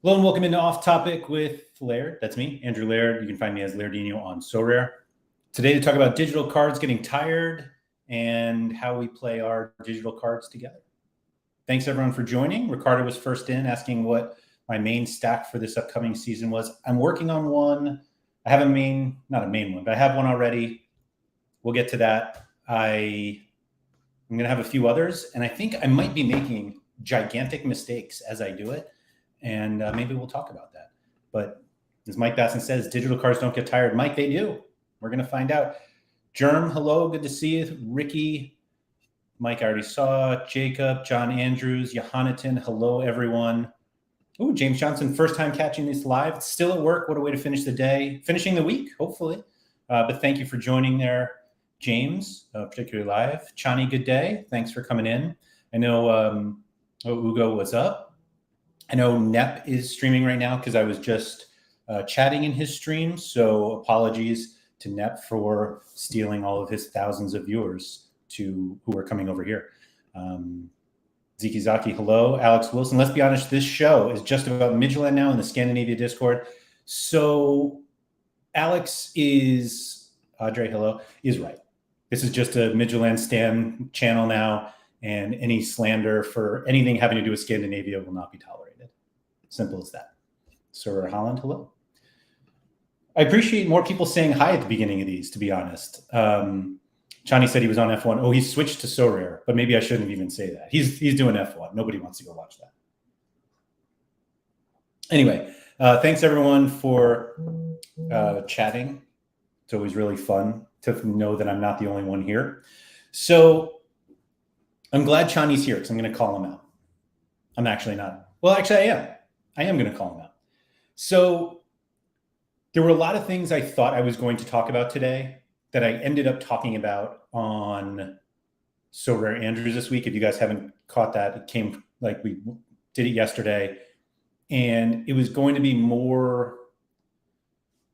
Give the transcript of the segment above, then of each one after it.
Hello and welcome into Off Topic with Laird. That's me, Andrew Laird. You can find me as Lairdinho on Sorare. Today to talk about digital cards getting tired and how we play our digital cards together. Thanks everyone for joining. Ricardo was first in asking what my main stack for this upcoming season was. I'm working on one. I have not a main one, but I have one already. We'll get to that. I'm going to have a few others, and I think I might be making gigantic mistakes as I do it. And maybe we'll talk about that. But as Mike Basson says, digital cards don't get tired. Mike, they do. We're going to find out. Germ, hello. Good to see you. Ricky, Mike, I already saw. Jacob, John Andrews, Johannatan, hello, everyone. Oh, James Johnson, first time catching this live. Still at work. What a way to finish the day. Finishing the week, hopefully. But thank you for joining there, James, particularly live. Chani, good day. Thanks for coming in. I know Ugo, what's up? I know Nep is streaming right now because I was just chatting in his stream. So apologies to Nep for stealing all of his thousands of viewers who are coming over here. Ziki Zaki, hello. Alex Wilson, let's be honest, this show is just about Midtjylland now in the Scandinavia Discord. So Alex Andre, hello, is right. This is just a Midtjylland Stan channel now, and any slander for anything having to do with Scandinavia will not be tolerated. Simple as that. Sir Holland, hello. I appreciate more people saying hi at the beginning of these, to be honest. Chani said he was on F1. Oh, he switched to Sorare, but maybe I shouldn't even say that. He's doing F1. Nobody wants to go watch that. Anyway, thanks everyone for chatting. It's always really fun to know that I'm not the only one here. So I'm glad Chani's here because I'm going to call him out. I'm actually not. Well, actually, I am. I am going to call him out. So there were a lot of things I thought I was going to talk about today that I ended up talking about on Sorare Andrews this week. If you guys haven't caught that, it came like we did it yesterday. And it was going to be more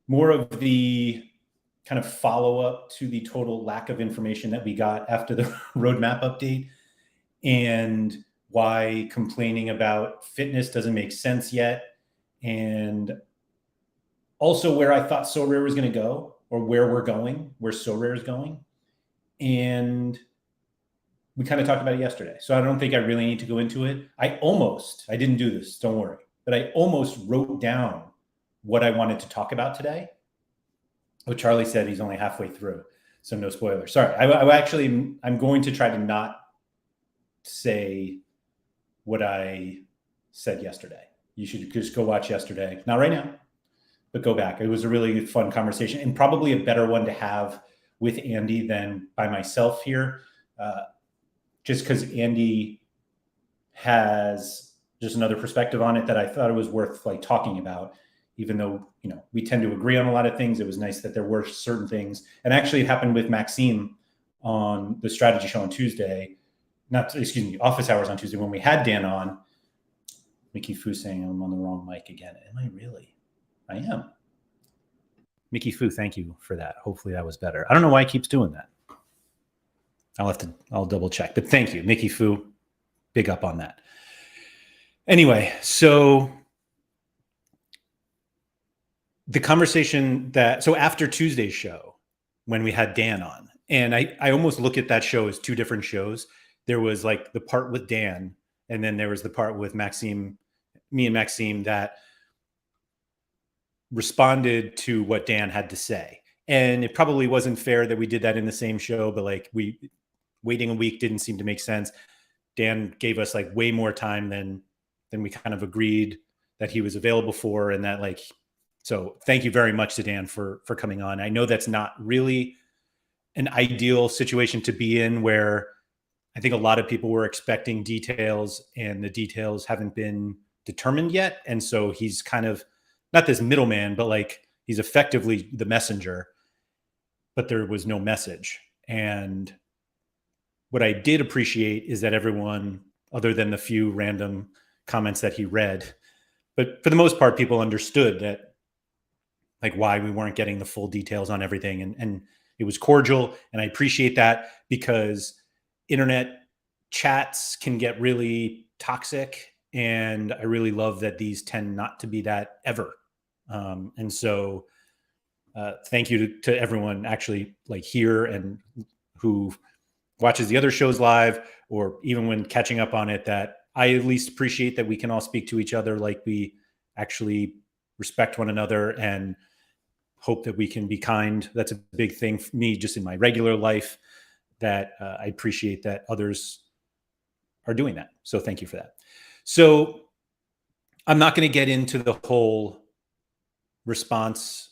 of the kind of follow-up to the total lack of information that we got after the roadmap update, and why complaining about fitness doesn't make sense yet, and also where I thought Sorare was going to go, or where we're going, where Sorare is going. And we kind of talked about it yesterday. So I don't think I really need to go into it. I didn't do this, don't worry, but I almost wrote down what I wanted to talk about today. But Charlie said he's only halfway through, so no spoilers. Sorry, I'm going to try to not say what I said yesterday. You should just go watch yesterday. Not right now, but go back. It was a really fun conversation, and probably a better one to have with Andy than by myself here, just because Andy has just another perspective on it that I thought it was worth talking about. Even though, we tend to agree on a lot of things, it was nice that there were certain things. And actually it happened with Maxime on the strategy show on Tuesday, office hours on Tuesday, when we had Dan on. Mickey Fu saying I'm on the wrong mic again. Am I really? I am. Mickey Fu, thank you for that. Hopefully that was better. I don't know why he keeps doing that. I'll double check, but thank you, Mickey Fu. Big up on that. Anyway, so the conversation so after Tuesday's show, when we had Dan on, and I almost look at that show as two different shows. There was the part with Dan, and then there was the part with Maxime, me and Maxime, that responded to what Dan had to say. And it probably wasn't fair that we did that in the same show, but waiting a week didn't seem to make sense. Dan gave us way more time than we kind of agreed that he was available for, and that so thank you very much to Dan for coming on. I know that's not really an ideal situation to be in, where I think a lot of people were expecting details, and the details haven't been determined yet. And so he's kind of not this middleman, but he's effectively the messenger, but there was no message. And what I did appreciate is that everyone, other than the few random comments that he read, but for the most part, people understood that why we weren't getting the full details on everything. And it was cordial. And I appreciate that, because internet chats can get really toxic And I really love that these tend not to be that ever. And so thank you to everyone actually like here and who watches the other shows live, or even when catching up on it, that I at least appreciate that we can all speak to each other like we actually respect one another, and hope that we can be kind. That's a big thing for me just in my regular life, that I appreciate that others are doing that. So thank you for that. So I'm not going to get into the whole response.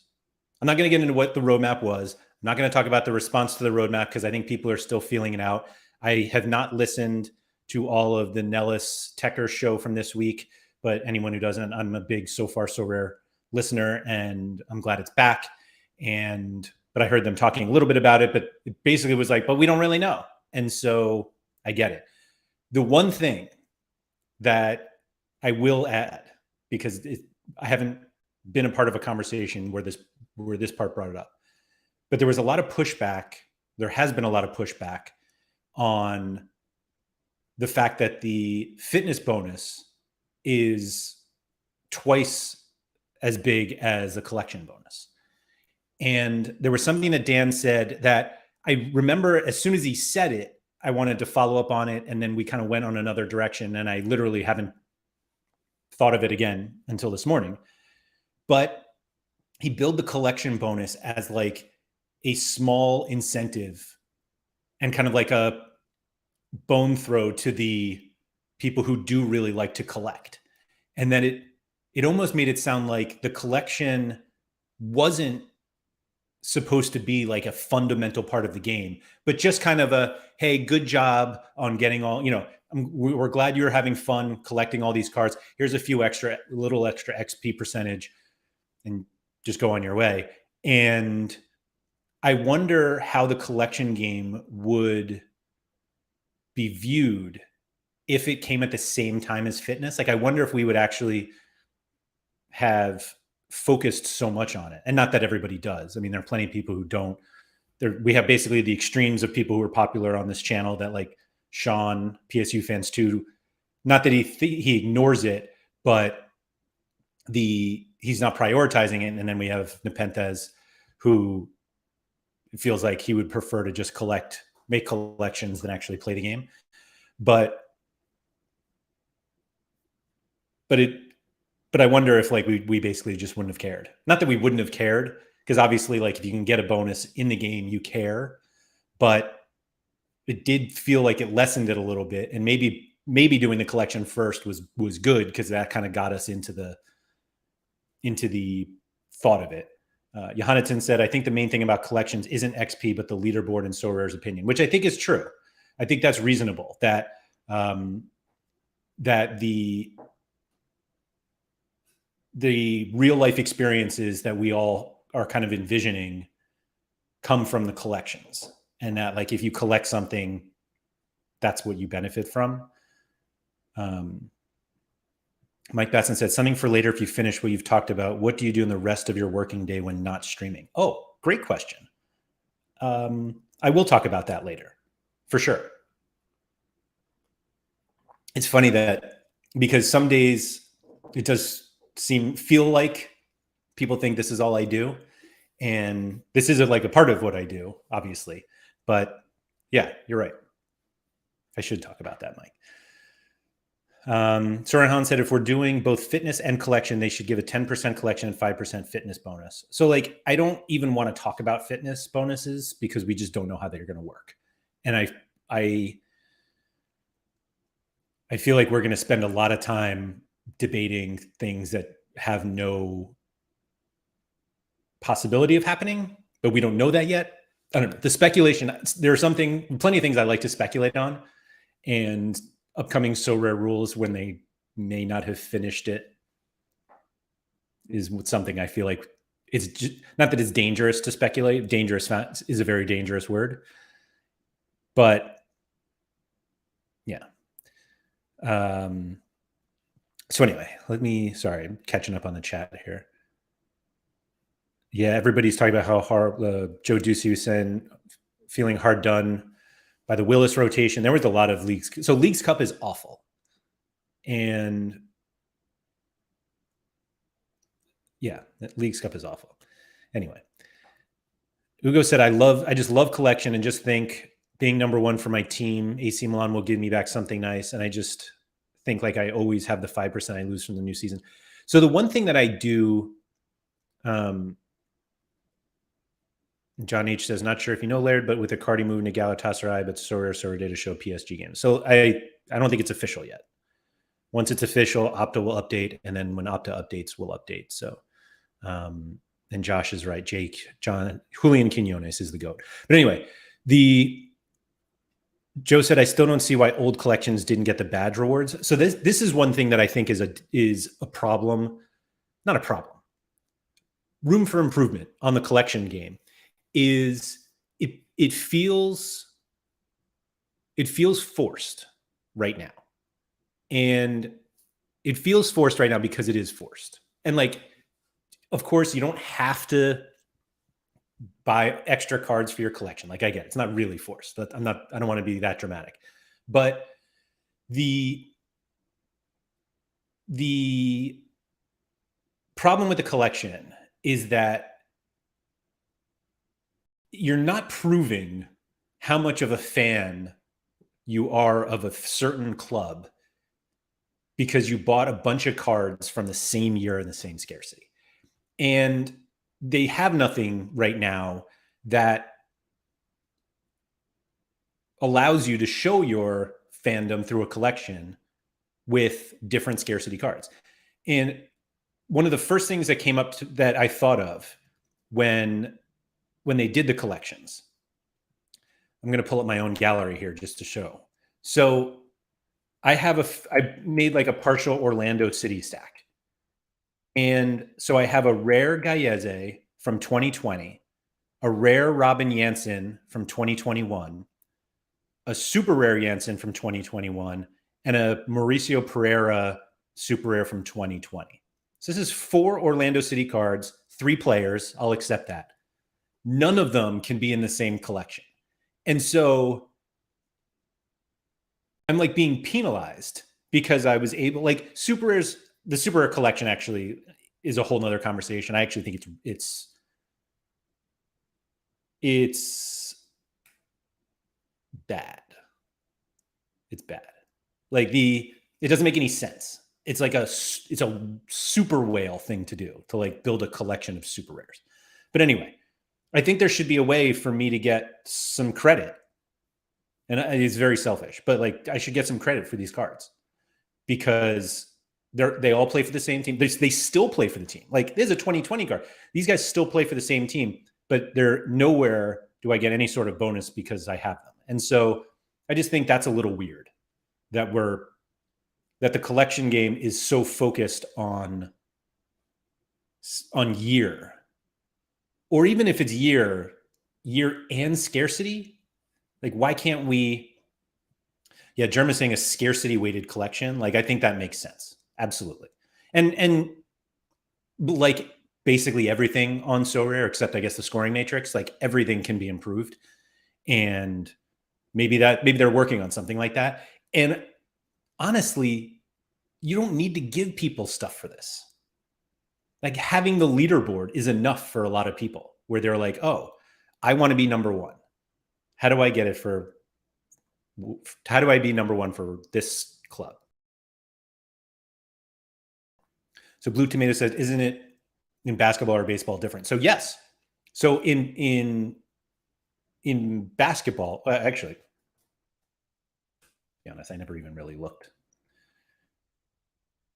I'm not going to get into what the roadmap was. I'm not going to talk about the response to the roadmap because I think people are still feeling it out. I have not listened to all of the Nellis Techer show from this week, but anyone who doesn't, I'm a big So Far So Rare listener, and I'm glad it's back. But I heard them talking a little bit about it, but it basically was like, but we don't really know. And so I get it. The one thing that I will add, because I haven't been a part of a conversation where this part brought it up, but there was a lot of pushback. There has been a lot of pushback on the fact that the fitness bonus is twice as big as a collection bonus. And there was something that Dan said that I remember as soon as he said it, I wanted to follow up on it. And then we kind of went on another direction, and I literally haven't thought of it again until this morning. But he billed the collection bonus as like a small incentive and kind of like a bone throw to the people who do really like to collect. And then it almost made it sound like the collection wasn't supposed to be like a fundamental part of the game, but just kind of a, hey, good job on getting all, we're glad you're having fun collecting all these cards. Here's a few little extra XP percentage, and just go on your way. And I wonder how the collection game would be viewed if it came at the same time as fitness. Like, I wonder if we would actually have focused so much on it. And not that everybody does. I mean, there are plenty of people who don't. We have basically the extremes of people who are popular on this channel, that like Sean, PSU fans too. Not that he ignores it, but he's not prioritizing it. And then we have Nepenthes, who feels like he would prefer to just make collections than actually play the game. But I wonder if like we basically just wouldn't have cared. Not that we wouldn't have cared, because obviously like if you can get a bonus in the game, you care. But it did feel like it lessened it a little bit, and maybe doing the collection first was good, because that kind of got us into the thought of it. Johanneton said, I think the main thing about collections isn't XP, but the leaderboard in Sorare's opinion, which I think is true. I think that's reasonable, that the real life experiences that we all are kind of envisioning come from the collections, and that like if you collect something, that's what you benefit from. Mike Batson said, something for later if you finish what you've talked about. What do you do in the rest of your working day when not streaming? Oh, great question. I will talk about that later, for sure. It's funny that, because some days it does feel like people think this is all I do. And this isn't like a part of what I do, obviously. But yeah, you're right. I should talk about that, Mike. Soren Han said, if we're doing both fitness and collection, they should give a 10% collection and 5% fitness bonus. So like, I don't even want to talk about fitness bonuses because we just don't know how they're going to work. And I feel like we're going to spend a lot of time debating things that have no possibility of happening, but we don't know that yet. I don't know. The speculation, there's plenty of things I like to speculate on, and upcoming So Rare rules, when they may not have finished it, is something I feel like it's just, not that it's dangerous to speculate. Dangerous is a very dangerous word, but yeah. So anyway, sorry, I'm catching up on the chat here. Yeah, everybody's talking about how hard Joe Ducey was saying, feeling hard done by the Willis rotation. There was a lot of leagues. So Leagues Cup is awful. And yeah, that Leagues Cup is awful. Anyway, Ugo said, I just love collection and just think being number one for my team, AC Milan will give me back something nice. And I just think like I always have the 5% I lose from the new season. So the one thing that I do, John H says, not sure if you know Laird, but with Icardi moving to Galatasaray, but Sorare did a show PSG games. So I don't think it's official yet. Once it's official, Opta will update. And then when Opta updates, we'll update. So, and Josh is right. Julian Quinones is the GOAT. But anyway, Joe said, I still don't see why old collections didn't get the badge rewards. So this is one thing that I think is a problem, not a problem. Room for improvement on the collection game is it feels forced right now. And it feels forced right now because it is forced. And like, of course, you don't have to buy extra cards for your collection. Like I get it. It's not really forced. I don't want to be that dramatic. But the problem with the collection is that you're not proving how much of a fan you are of a certain club because you bought a bunch of cards from the same year in the same scarcity. And they have nothing right now that allows you to show your fandom through a collection with different scarcity cards. And one of the first things that came up that I thought of when they did the collections, I'm going to pull up my own gallery here just to show. So I made like a partial Orlando City stack. And so I have a rare Gallese from 2020, a rare Robin Janssen from 2021, a super rare Janssen from 2021, and a Mauricio Pereira super rare from 2020. So this is 4 Orlando City cards, 3 players. I'll accept that. None of them can be in the same collection. And so I'm like being penalized because I was able, like super rares, the super rare collection actually is a whole nother conversation. I actually think it's bad. It's bad. Like it doesn't make any sense. It's like it's a super whale thing to do, to like build a collection of super rares. But anyway, I think there should be a way for me to get some credit. And it's very selfish, but like I should get some credit for these cards because they all play for the same team. They still play for the team. Like there's a 2020 card. These guys still play for the same team, but they're nowhere do I get any sort of bonus because I have them. And so I just think that's a little weird that the collection game is so focused on year, or even if it's year and scarcity. Like, why can't we? Yeah, Jerm is saying a scarcity weighted collection. Like, I think that makes sense. Absolutely. And like basically everything on Sorare, except I guess the scoring matrix, like everything can be improved. And maybe they're working on something like that. And honestly, you don't need to give people stuff for this. Like having the leaderboard is enough for a lot of people where they're like, oh, I want to be number one. How do I get it how do I be number one for this club? So Blue Tomato says, isn't it in basketball or baseball different? So yes. So in basketball, actually, to be honest, I never even really looked.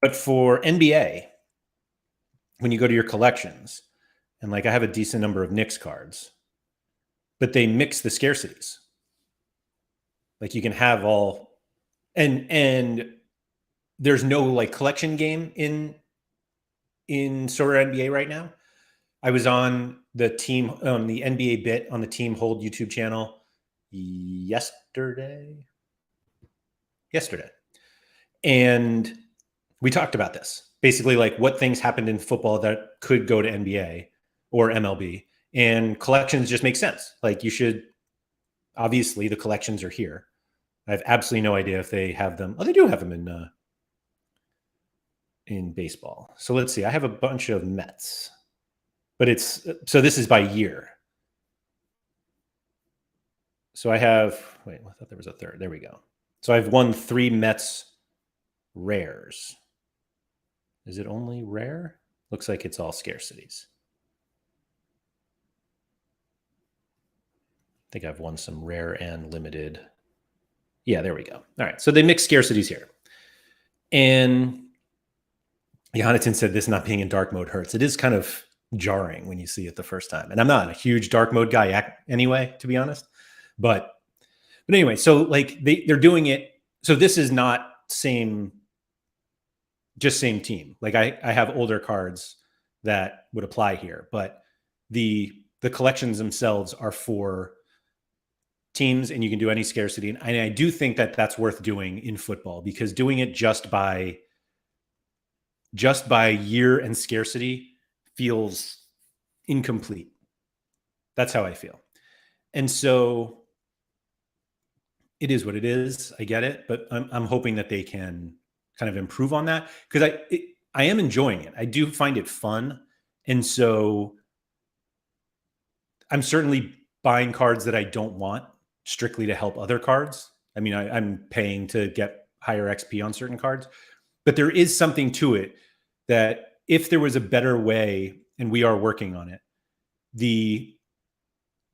But for NBA, when you go to your collections, and like I have a decent number of Knicks cards, but they mix the scarcities. Like you can have all, and there's no like collection game in Sorare NBA right now. I was on the team, the NBA bit on the Team Hold YouTube channel yesterday. And we talked about this. Basically, like what things happened in football that could go to NBA or MLB. And collections just make sense. Like you should, obviously the collections are here. I have absolutely no idea if they have them. Oh, they do have them in baseball. So let's see. I have a bunch of Mets, but so this is by year. So I have, I thought there was a third. There we go. So I've won 3 Mets rares. Is it only rare? Looks like it's all scarcities. I think I've won some rare and limited. Yeah, there we go. All right. So they mix scarcities here. And Jonathan said this not being in dark mode hurts. It is kind of jarring when you see it the first time. And I'm not a huge dark mode guy anyway, to be honest. But anyway, so like they're doing it. So this is not same team. Like I have older cards that would apply here, but the collections themselves are for teams, and you can do any scarcity. And I do think that that's worth doing in football, because doing it just by year and scarcity feels incomplete. That's how I feel. And so it is what it is. I get it, but I'm hoping that they can kind of improve on that, because I am enjoying it. I do find it fun. And so I'm certainly buying cards that I don't want strictly to help other cards. I mean, I'm paying to get higher XP on certain cards, but there is something to it that if there was a better way, and we are working on it,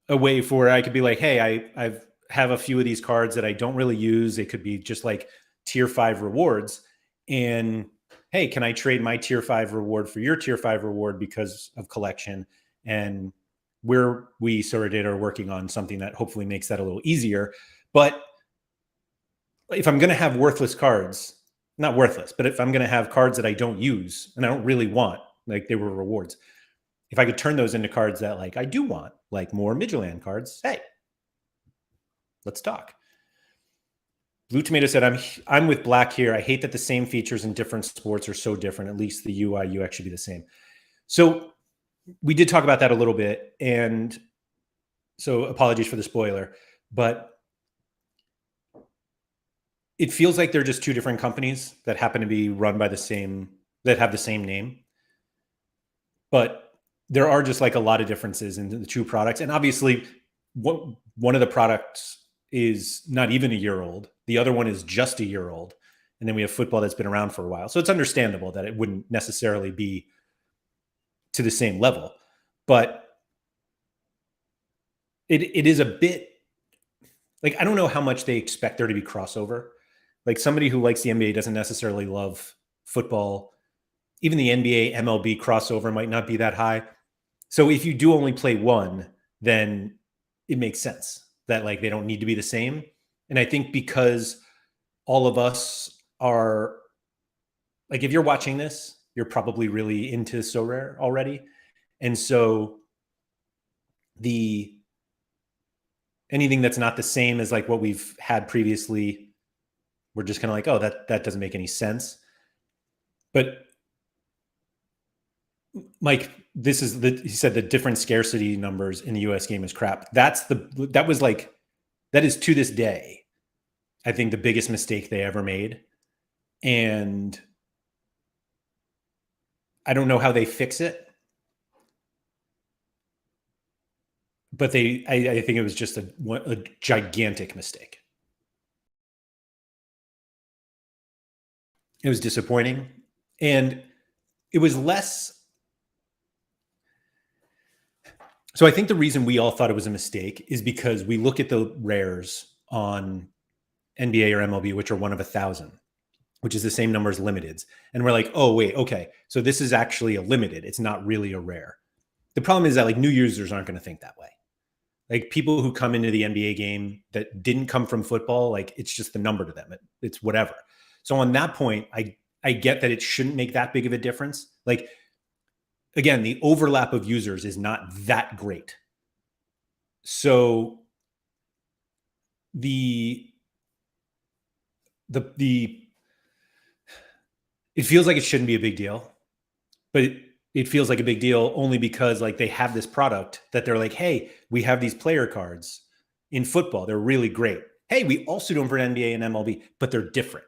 a way for I could be like, hey, I have a few of these cards that I don't really use. It could be just like tier 5 rewards. And hey, can I trade my tier 5 reward for your tier 5 reward because of collection? And we sort of are working on something that hopefully makes that a little easier. But if I'm going to have worthless cards, not worthless, but if I'm going to have cards that I don't use and I don't really want, like they were rewards, if I could turn those into cards that like I do want, like more Midtjylland cards, hey, let's talk. Blue Tomato said, I'm with Black here. I hate that the same features in different sports are so different. At least the UI, UX should be the same. So we did talk about that a little bit. And so apologies for the spoiler, but it feels like they're just 2 different companies that happen to be run by that have the same name. But there are just like a lot of differences in the 2 products. And obviously one of the products is not even a year old. The other one is just a year old. And then we have football that's been around for a while. So it's understandable that it wouldn't necessarily be to the same level. But it is a bit like, I don't know how much they expect there to be crossover. Like somebody who likes the NBA doesn't necessarily love football. Even the NBA MLB crossover might not be that high. So if you do only play one, then it makes sense that like they don't need to be the same. And I think because all of us are like, if you're watching this, you're probably really into Sorare already. And so anything that's not the same as like what we've had previously, we're just kind of like, oh, that doesn't make any sense. But Mike, he said the different scarcity numbers in the US game is crap. That is to this day, I think the biggest mistake they ever made. And I don't know how they fix it, but I think it was just a gigantic mistake. It was disappointing. And it was less. So I think the reason we all thought it was a mistake is because we look at the rares on NBA or MLB, which are 1 of 1,000, which is the same number as limiteds. And we're like, oh, wait, okay. So this is actually a limited. It's not really a rare. The problem is that like new users aren't going to think that way. Like people who come into the NBA game that didn't come from football, like it's just the number to them. It's whatever. So on that point, I get that it shouldn't make that big of a difference. Like, again, the overlap of users is not that great. So it feels like it shouldn't be a big deal, but it feels like a big deal only because like they have this product that they're like, hey, we have these player cards in football. They're really great. Hey, we also do them for NBA and MLB, but they're different.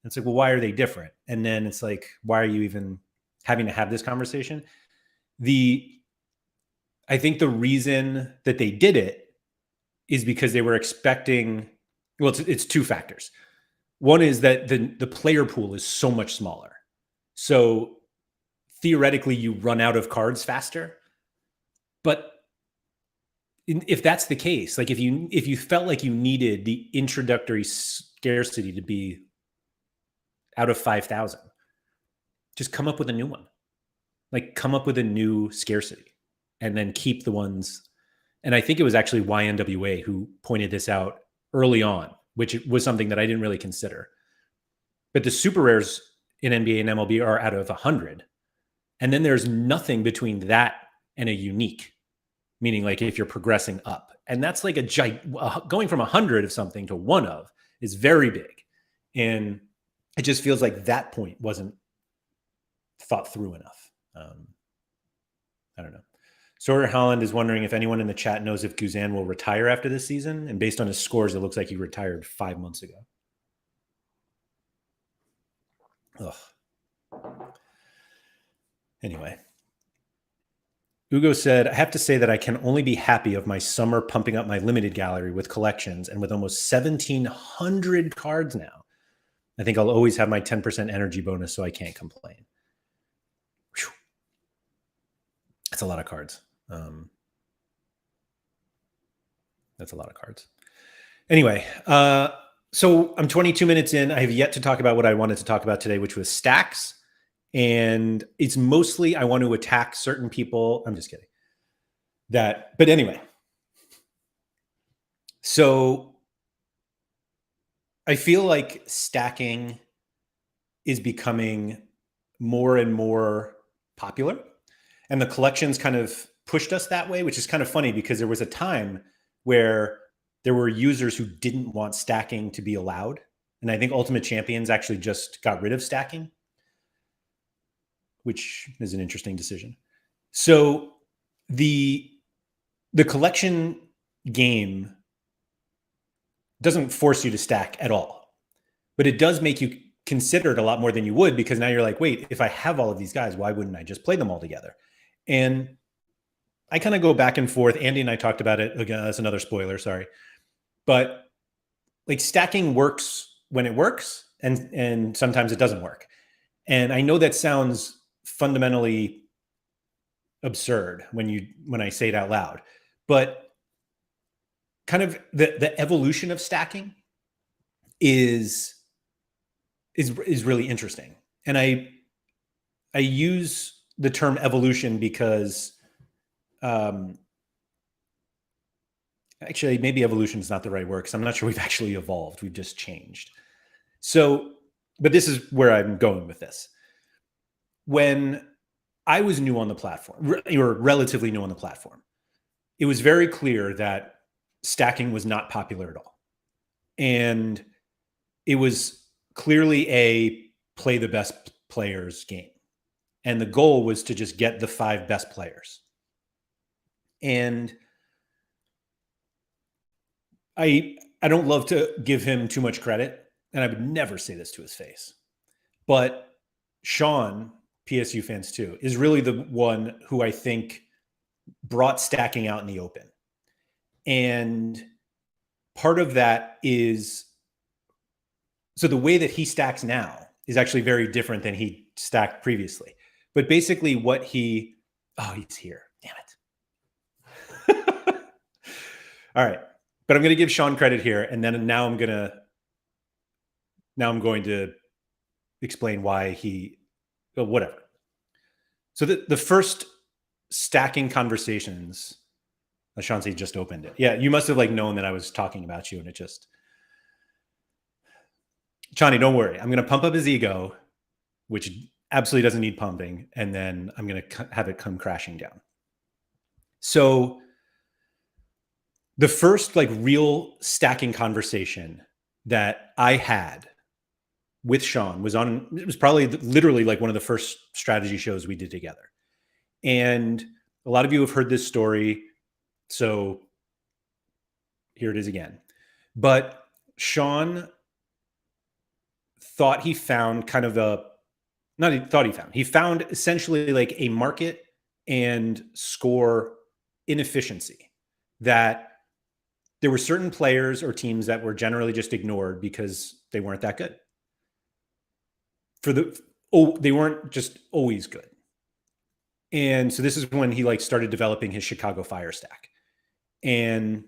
It's like, well, why are they different? And then it's like, why are you even having to have this conversation? I think the reason that they did it is because they were expecting, well, it's two factors. One is that the player pool is so much smaller. So theoretically, you run out of cards faster. But if that's the case, like if you felt like you needed the introductory scarcity to be out of 5,000, just come up with a new one. Like come up with a new scarcity and then keep the ones. And I think it was actually YNWA who pointed this out early on, which was something that I didn't really consider. But the super rares in NBA and MLB are out of 100. And then there's nothing between that and a unique, meaning like if you're progressing up. And that's like going from 100 of something to one of is very big. And it just feels like that point wasn't thought through enough. I don't know. Sorare Holland is wondering if anyone in the chat knows if Guzan will retire after this season. And based on his scores, it looks like he retired 5 months ago. Ugh. Anyway. Ugo said, I have to say that I can only be happy of my summer pumping up my limited gallery with collections, and with almost 1,700 cards now, I think I'll always have my 10% energy bonus, so I can't complain. Whew. That's a lot of cards. That's a lot of cards. Anyway, so I'm 22 minutes in. I have yet to talk about what I wanted to talk about today, which was stacks. And it's mostly I want to attack certain people. I'm just kidding. But anyway. So I feel like stacking is becoming more and more popular. And the collections kind of pushed us that way, which is kind of funny because there was a time where there were users who didn't want stacking to be allowed. And I think Ultimate Champions actually just got rid of stacking, which is an interesting decision. So the collection game doesn't force you to stack at all, but it does make you consider it a lot more than you would, because now you're like, wait, if I have all of these guys, why wouldn't I just play them all together? And I kind of go back and forth. Andy and I talked about it. Again, that's another spoiler, sorry. But like stacking works when it works, and sometimes it doesn't work. And I know that sounds fundamentally absurd when I say it out loud, but kind of the evolution of stacking is really interesting. And I use the term evolution because actually maybe evolution is not the right word, because I'm not sure we've actually evolved. We've just changed. So, but this is where I'm going with this. When I was new on the platform, or relatively new on the platform, it was very clear that stacking was not popular at all. And it was clearly a play the best players game. And the goal was to just get the 5 best players. And I don't love to give him too much credit, and I would never say this to his face. But Sean, PSU fans too, is really the one who I think brought stacking out in the open. And part of that is, so the way that he stacks now is actually very different than he stacked previously. But basically what he's here. Damn it. All right. But I'm going to give Sean credit here. And then now I'm going to explain why whatever. So the first stacking conversations, Ashanti just opened it. Yeah, you must have known that I was talking about you, and it just... Chani, don't worry. I'm going to pump up his ego, which absolutely doesn't need pumping, and then I'm going to have it come crashing down. So the first real stacking conversation that I had with Sean it was probably literally one of the first strategy shows we did together. And a lot of you have heard this story, so here it is again. But Sean thought he found kind of he found essentially like a market and score inefficiency, that there were certain players or teams that were generally just ignored because they weren't that good. They weren't just always good. And so this is when he like started developing his Chicago Fire stack. And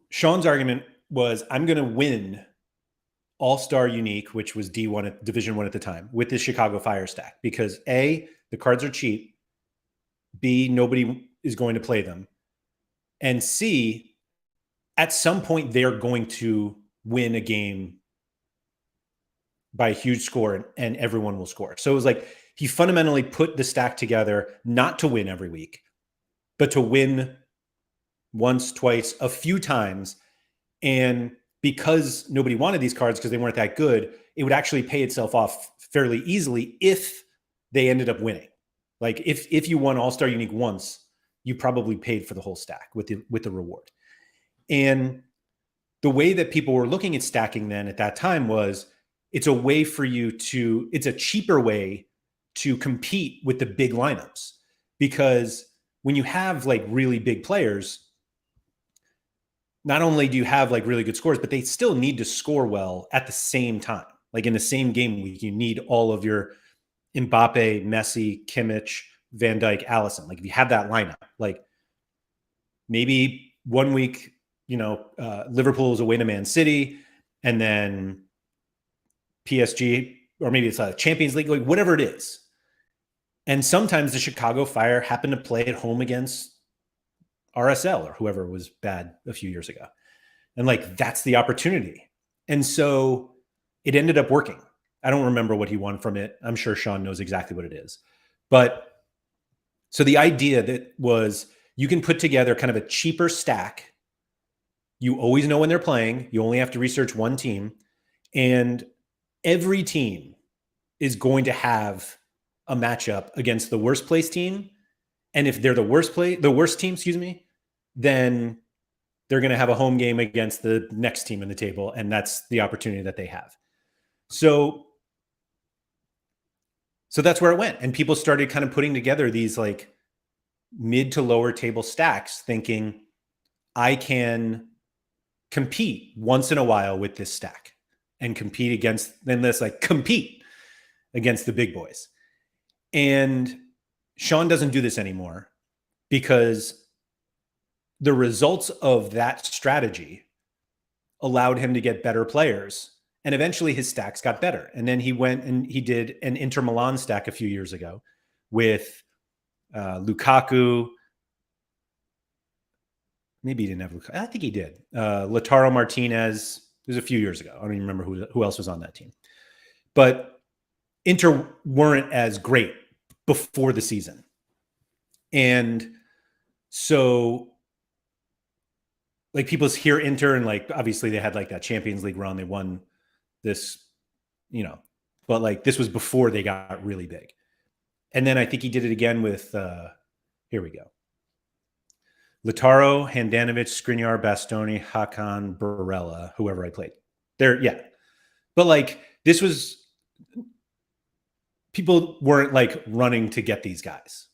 Sean's argument was, I'm going to win All-Star Unique, which was D1 at Division 1 at the time, with this Chicago Fire stack, because A, the cards are cheap, B, nobody is going to play them, and C, at some point they're going to win a game by a huge score and everyone will score. So it was like he fundamentally put the stack together not to win every week, but to win once, twice, a few times. And because nobody wanted these cards because they weren't that good, it would actually pay itself off fairly easily if they ended up winning. Like if you won All-Star Unique once, you probably paid for the whole stack with the reward. And the way that people were looking at stacking then at that time was, it's a cheaper way to compete with the big lineups. Because when you have like really big players, not only do you have like really good scores, but they still need to score well at the same time. Like in the same game week, you need all of your Mbappe, Messi, Kimmich, Van Dijk, Allison. Like if you have that lineup, like maybe one week, Liverpool is away to Man City, and then PSG, or maybe it's a Champions League, like whatever it is. And sometimes the Chicago Fire happen to play at home against RSL or whoever was bad a few years ago. And like, that's the opportunity. And so it ended up working. I don't remember what he won from it. I'm sure Sean knows exactly what it is. But so the idea that was, you can put together kind of a cheaper stack. You always know when they're playing. You only have to research one team. And every team is going to have a matchup against the worst place team. And if they're the worst team, then they're going to have a home game against the next team in the table. And that's the opportunity that they have. So that's where it went. And people started kind of putting together these like mid to lower table stacks, thinking I can compete once in a while with this stack and compete against the big boys. And Sean doesn't do this anymore because the results of that strategy allowed him to get better players. And eventually his stacks got better. And then he went and he did an Inter Milan stack a few years ago with Lukaku. Maybe he didn't have Lukaku. I think he did. Lautaro Martinez. It was a few years ago. I don't even remember who else was on that team. But Inter weren't as great before the season. And so like people hear Inter and like, obviously they had like that Champions League run. They won this, but like this was before they got really big. And then I think he did it again with, here we go. Lautaro, Handanovic, Skriniar, Bastoni, Hakan, Barella, whoever I played there. Yeah. But like, this was, people weren't like running to get these guys.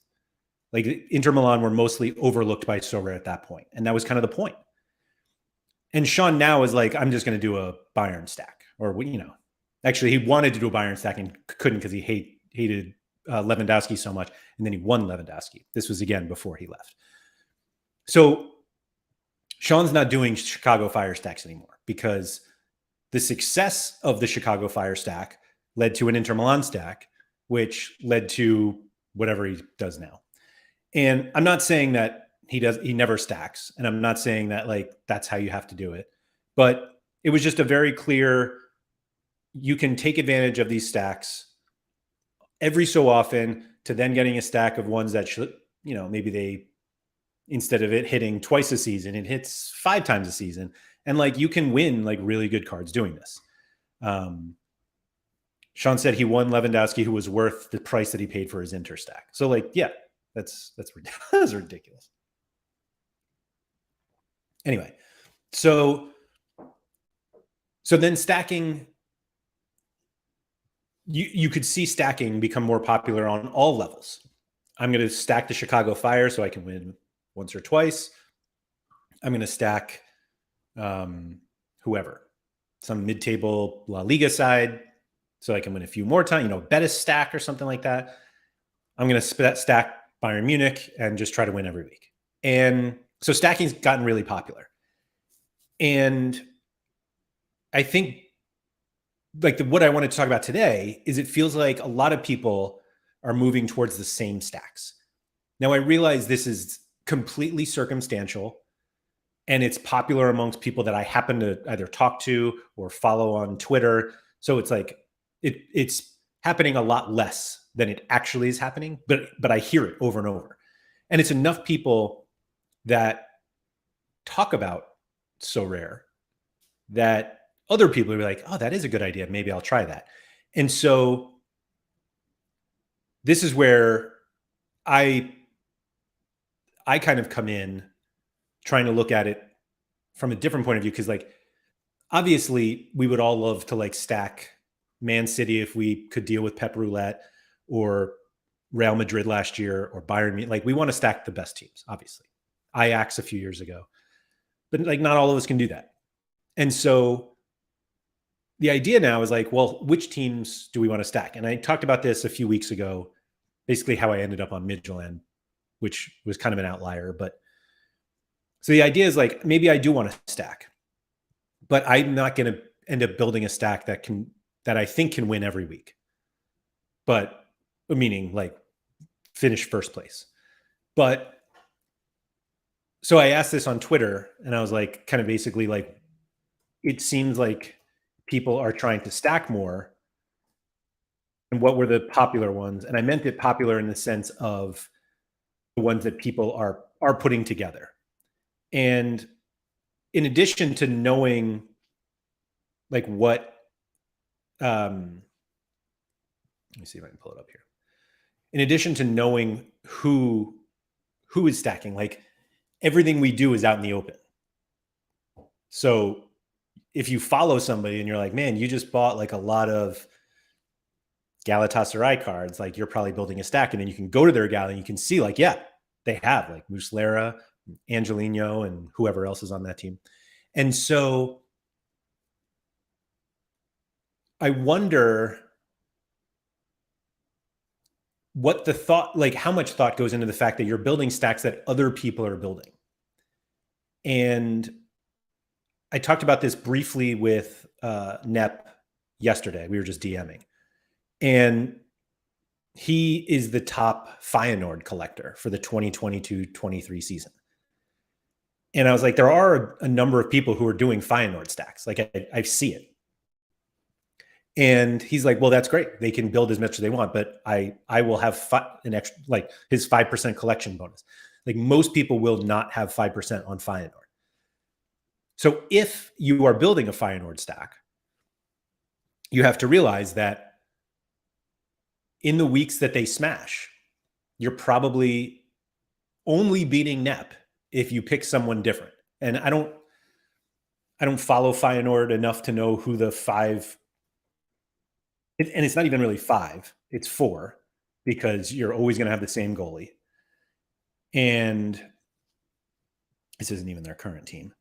Like Inter Milan were mostly overlooked by Sorare at that point. And that was kind of the point. And Sean now is like, I'm just going to do a Bayern stack, or, actually he wanted to do a Bayern stack and couldn't because he hated Lewandowski so much. And then he won Lewandowski. This was again before he left. So Sean's not doing Chicago Fire stacks anymore because the success of the Chicago Fire stack led to an Inter Milan stack, which led to whatever he does now. And I'm not saying that he never stacks. And I'm not saying that like, that's how you have to do it. But it was just a very clear, you can take advantage of these stacks every so often to then getting a stack of ones that should, maybe they, instead of it hitting twice a season, it hits 5 times a season. And like, you can win like really good cards doing this. Sean said he won Lewandowski, who was worth the price that he paid for his Inter stack. So like, yeah, that's ridiculous. Anyway, so then stacking you could see stacking become more popular on all levels. I'm going to stack the Chicago Fire so I can win once or twice. I'm going to stack whoever, some mid-table La Liga side, so I can win a few more times, bet a stack or something like that. I'm going to stack Bayern Munich and just try to win every week. And so stacking's gotten really popular. And I think what I wanted to talk about today is it feels like a lot of people are moving towards the same stacks. Now, I realize this is completely circumstantial and it's popular amongst people that I happen to either talk to or follow on Twitter. So it's like it's happening a lot less than it actually is happening, but I hear it over and over. And it's enough people that talk about Sorare that other people will be like, oh, that is a good idea. Maybe I'll try that. And so this is where I kind of come in trying to look at it from a different point of view. Cause obviously we would all love to stack Man City if we could deal with Pep Roulette, or Real Madrid last year, or Bayern Munich. We want to stack the best teams, obviously. Ajax a few years ago. But not all of us can do that. And so the idea now is well, which teams do we want to stack? And I talked about this a few weeks ago, basically how I ended up on Midtjylland, which was kind of an outlier. But so the idea is maybe I do want to stack, but I'm not going to end up building a stack that I think can win every week. But meaning finish first place. But so I asked this on Twitter and I was kind of basically it seems like people are trying to stack more. And what were the popular ones? And I meant it popular in the sense of the ones that people are putting together. And in addition to knowing what, let me see if I can pull it up here. In addition to knowing who is stacking, everything we do is out in the open. So if you follow somebody and you're like, man, you just bought a lot of Galatasaray cards, you're probably building a stack, and then you can go to their gallery and you can see yeah, they have Muslera, Angelino, and whoever else is on that team. And so I wonder what the thought, how much thought goes into the fact that you're building stacks that other people are building. And I talked about this briefly with Nep yesterday. We were just DMing. And he is the top Feyenoord collector for the 2022-23 season. And I was there are a number of people who are doing Feyenoord stacks. I see it. And he's well, that's great. They can build as much as they want, but I will have an extra, his 5% collection bonus. Most people will not have 5% on Feyenoord. So if you are building a Feyenoord stack, you have to realize that in the weeks that they smash, you're probably only beating Nep if you pick someone different. And I don't follow Feyenoord enough to know who the five, and it's not even really 5, it's 4, because you're always going to have the same goalie. And this isn't even their current team.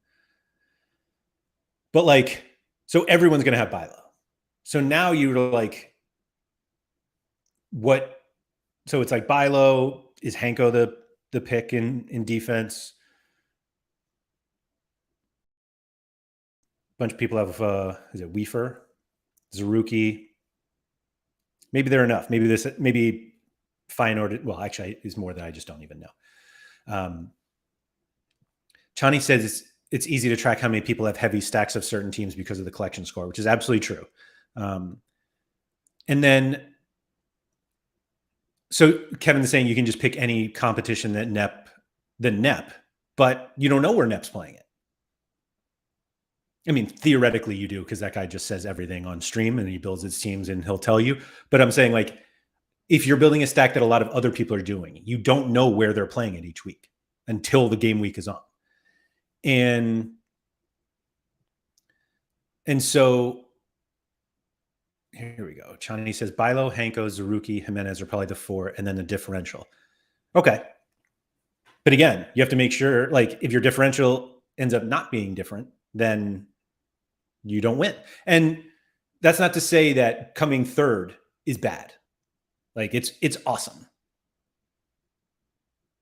But so everyone's going to have Bilo. So now you're what? So it's Bilo, is Hanko the pick in defense? A bunch of people have, is it Weefer, Zaruki? Maybe they're enough. Maybe Feyenoord, well, actually, is more that I just don't even know. Chani says it's easy to track how many people have heavy stacks of certain teams because of the collection score, which is absolutely true. And then, so Kevin's saying you can just pick any competition that Nep, but you don't know where Nep's playing it. I mean, theoretically you do, because that guy just says everything on stream and he builds his teams and he'll tell you. But I'm saying if you're building a stack that a lot of other people are doing, you don't know where they're playing it each week until the game week is on. And so Here we go. Chani says Bilo, Hanko, Zaruki, Jimenez are probably the 4, and then the differential. Okay. But again, you have to make sure, like, if your differential ends up not being different, then you don't win. And that's not to say that coming third is bad. Like, it's awesome.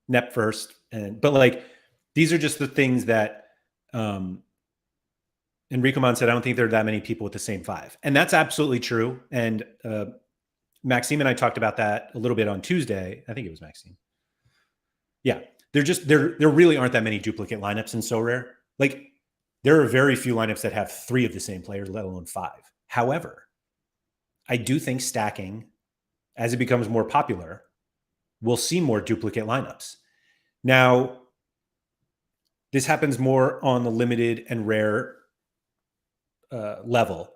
Nep first. But like, these are just the things that Enrico Mon said, I don't think there are that many people with the same 5. And that's absolutely true. And Maxime and I talked about that a little bit on Tuesday. I think it was Maxime. Yeah. There really aren't that many duplicate lineups in Sorare. Like, there are very few lineups that have 3 of the same players, let alone 5. However, I do think stacking, as it becomes more popular, we'll see more duplicate lineups. Now, this happens more on the limited and rare level.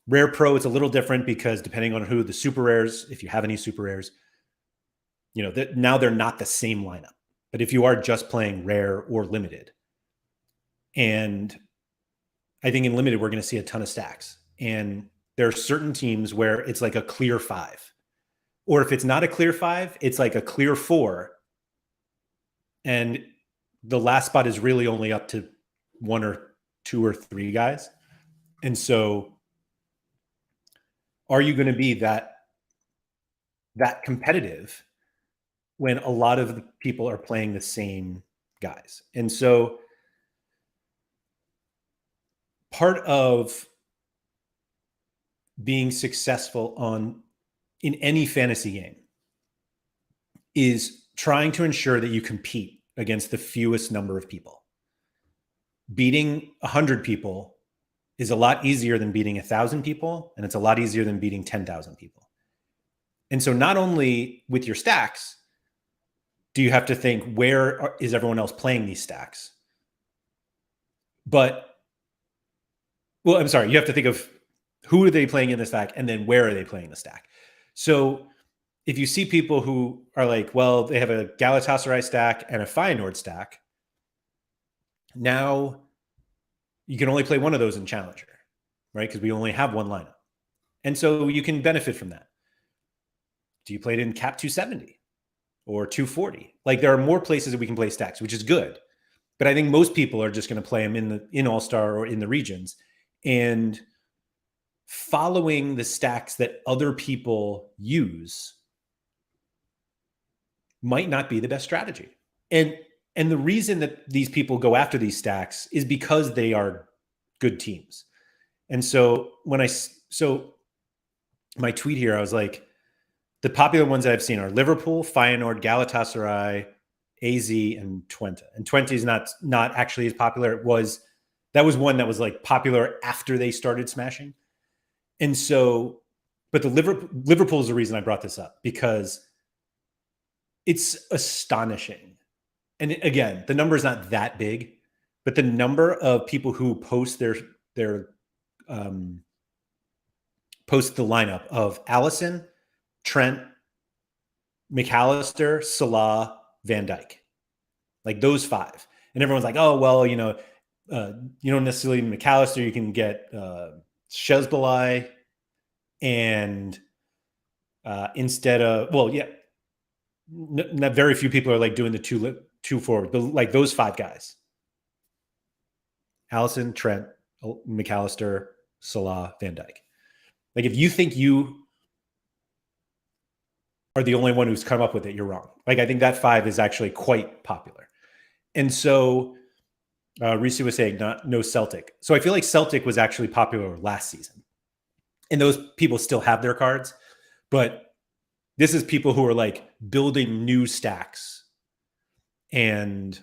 Rare Pro, it's a little different because depending on who the super rares, if you have any super rares, now they're not the same lineup. But if you are just playing rare or limited, and I think in limited, we're going to see a ton of stacks. And there are certain teams where it's like a clear 5. Or if it's not a clear 5, it's like a clear 4. And the last spot is really only up to 1 or 2 or 3 guys. And so are you going to be that competitive when a lot of the people are playing the same guys? And so part of being successful in any fantasy game is trying to ensure that you compete against the fewest number of people. Beating 100 people is a lot easier than beating 1,000 people, and it's a lot easier than beating 10,000 people. And so not only with your stacks do you have to think, where is everyone else playing these stacks? But, well, I'm sorry, you have to think of who are they playing in the stack, and then where are they playing the stack? So if you see people who are like, well, they have a Galatasaray stack and a Feyenoord stack, now you can only play one of those in Challenger, right? Because we only have one lineup. And so you can benefit from that. Do you play it in Cap 270 or 240? Like, there are more places that we can play stacks, which is good. But I think most people are just going to play them in All-Star or in the regions. And following the stacks that other people use might not be the best strategy. And the reason that these people go after these stacks is because they are good teams. And so my tweet here, I was like, the popular ones that I've seen are Liverpool, Feyenoord, Galatasaray, AZ, and Twente. And Twente is not actually as popular. That was one that was like popular after they started smashing. And so, but Liverpool is the reason I brought this up, because it's astonishing. And again, the number is not that big, but the number of people who post post the lineup of Alisson, Trent, McAllister, Salah, Van Dijk, like those 5. And everyone's like, oh, well, you don't necessarily need McAllister. You can get Shezbolai, and instead of, well, yeah, very few people are like doing the two forward, but like those 5 guys: Alisson, Trent, McAllister, Salah, Van Dijk. Like, if you think you are the only one who's come up with it, you're wrong. Like, I think that 5 is actually quite popular. And so Risu was saying no Celtic. So I feel like Celtic was actually popular last season. And those people still have their cards. But this is people who are like building new stacks and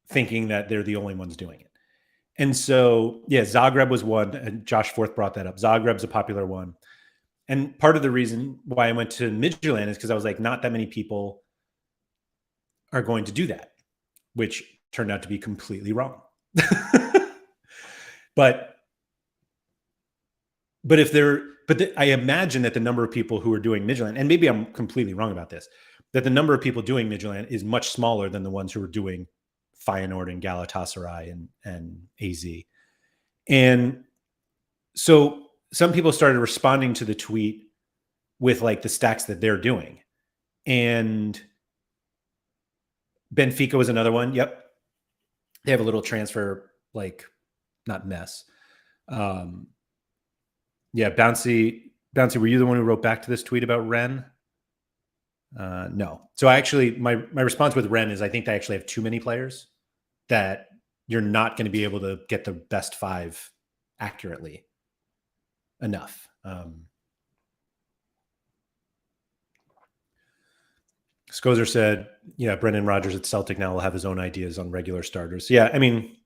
thinking that they're the only ones doing it. And so, yeah, Zagreb was one. And Josh Forth brought that up. Zagreb's a popular one. And part of the reason why I went to Midtjylland is because I was like, not that many people are going to do that, which turned out to be completely wrong. But I imagine that the number of people who are doing Midtjylland, and maybe I'm completely wrong about this, that the number of people doing Midtjylland is much smaller than the ones who are doing Feyenoord and Galatasaray and AZ. And so some people started responding to the tweet with like the stacks that they're doing. And Benfica was another one. Yep. They have a little transfer, like, not mess. Yeah, Bouncy, were you the one who wrote back to this tweet about Ren? No. So I actually, my response with Ren is I think they actually have too many players that you're not going to be able to get the best 5 accurately enough. Scozer said, yeah, Brendan Rodgers at Celtic now will have his own ideas on regular starters. Yeah, I mean,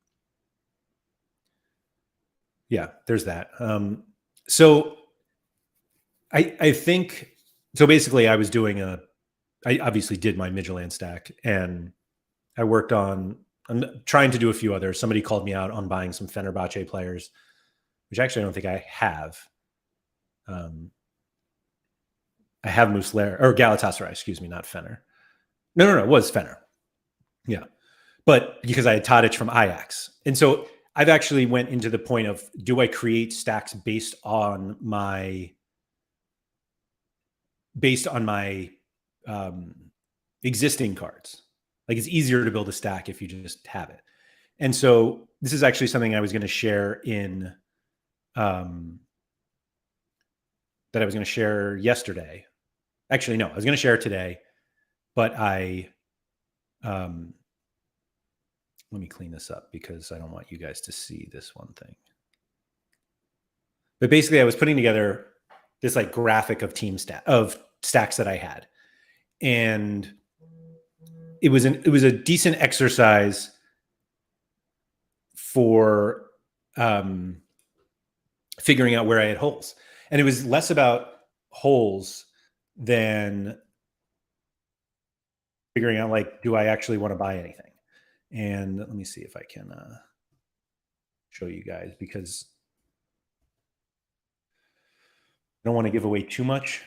yeah, there's that. So I think, so basically I was doing I obviously did my Midtjylland stack, and I worked on, I'm trying to do a few others. Somebody called me out on buying some Fenerbahce players, which actually I don't think I have. I have Muslera, or Galatasaray, excuse me, not Fener. No, it was Fener. Yeah. But because I had Tadic from Ajax. And so I've actually went into the point of, do I create stacks based on my existing cards? Like, it's easier to build a stack if you just have it. And so this is actually something I was going to share in, that I was going to share yesterday. Actually, no, I was going to share it today, but let me clean this up because I don't want you guys to see this one thing. But basically I was putting together this like graphic of stacks that I had. And it was a decent exercise for figuring out where I had holes. And it was less about holes than figuring out, like, do I actually want to buy anything? And let me see if I can show you guys, because I don't want to give away too much.